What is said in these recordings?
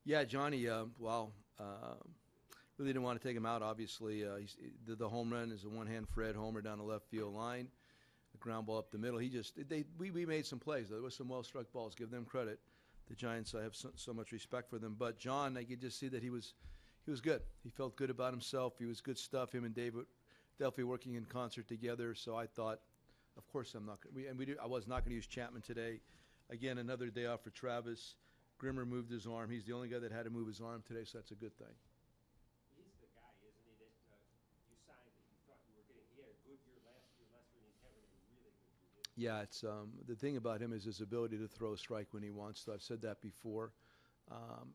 Yeah, Johnny. Really didn't want to take him out. Obviously, the home run is a one-hand Fred homer down the left field line, a ground ball up the middle. We made some plays. There was some well-struck balls. Give them credit. The Giants, I have so much respect for them. But John, I could just see that he was good. He felt good about himself. He was good stuff. Him and David definitely working in concert together. So I thought, of course, I was not going to use Chapman today. Again, another day off for Travis. Grimmer moved his arm. He's the only guy that had to move his arm today, so that's a good thing. He's the guy, isn't he, that you signed that you thought you were getting. He had a good year last year, Lester, and he's having a really good year. Yeah, it's the thing about him is his ability to throw a strike when he wants to. I've said that before.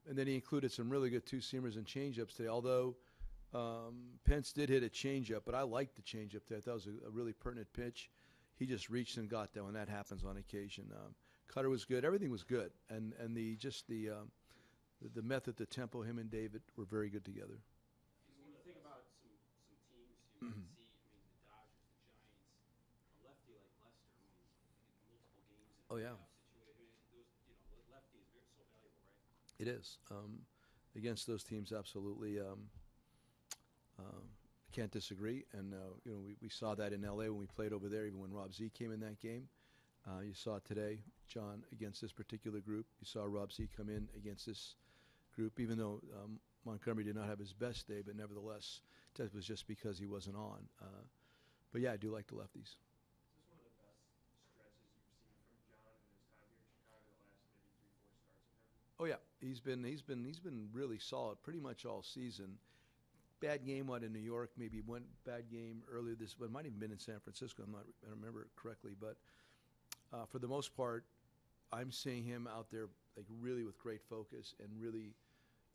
And then he included some really good two-seamers and changeups today, although Pence did hit a changeup, but I liked the changeup there. I thought it was a really pertinent pitch. He just reached and got that one. That happens on occasion. Cutter was good. Everything was good, and the method, the tempo, him and David were very good together. When you think about some teams you might see, the Dodgers, the Giants, a lefty like Lester, multiple games in Oh, yeah. Lefty is so valuable, right? It is. Against those teams, absolutely. Can't disagree. And we saw that in L.A. when we played over there, even when Rob Z came in that game. You saw it today, John, against this particular group. You saw Rob Z come in against this group, even though Montgomery did not have his best day, but nevertheless, that was just because he wasn't on. But yeah, I do like the lefties. Is this one of the best stretches you've seen from John in his time here in Chicago, the last maybe 3-4 starts of him? Oh yeah, he's been really solid pretty much all season. Bad game in New York, maybe one bad game earlier this, but it might even been in San Francisco. I don't remember it correctly, but for the most part, I'm seeing him out there like really with great focus and really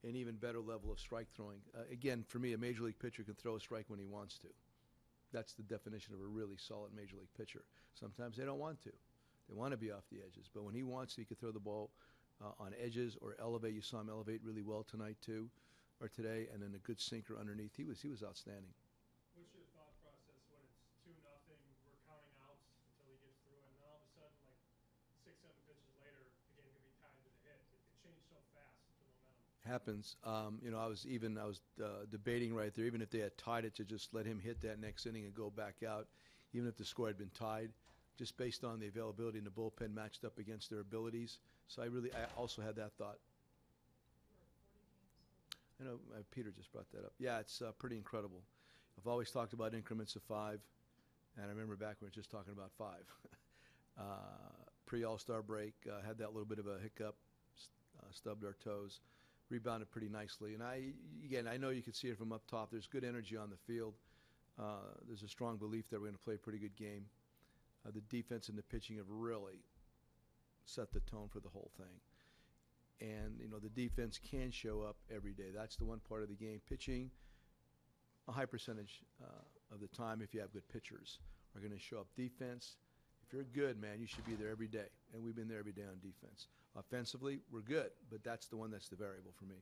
an even better level of strike throwing. Again, for me, a major league pitcher can throw a strike when he wants to. That's the definition of a really solid major league pitcher. Sometimes they don't want to. They want to be off the edges, but when he wants to, he can throw the ball on edges or elevate. You saw him elevate really well tonight too, or today, and then a good sinker underneath. He was outstanding. What's your thought process when it's 2-0, we're counting outs until he gets through, and then all of a sudden, like 6-7 pitches later, the game can be tied to the hit. It changed so fast, the momentum. Happens. I was debating right there, even if they had tied it, to just let him hit that next inning and go back out, even if the score had been tied, just based on the availability in the bullpen matched up against their abilities. So I also had that thought. I know Peter just brought that up. Yeah, it's pretty incredible. I've always talked about increments of 5, and I remember back when we were just talking about 5. Pre-All-Star break, had that little bit of a hiccup, stubbed our toes, rebounded pretty nicely. And I know you can see it from up top. There's good energy on the field. There's a strong belief that we're going to play a pretty good game. The defense and the pitching have really set the tone for the whole thing. And, the defense can show up every day. That's the one part of the game. Pitching, a high percentage of the time, if you have good pitchers, are going to show up. Defense, if you're good, man, you should be there every day. And we've been there every day on defense. Offensively, we're good, but that's the one that's the variable for me.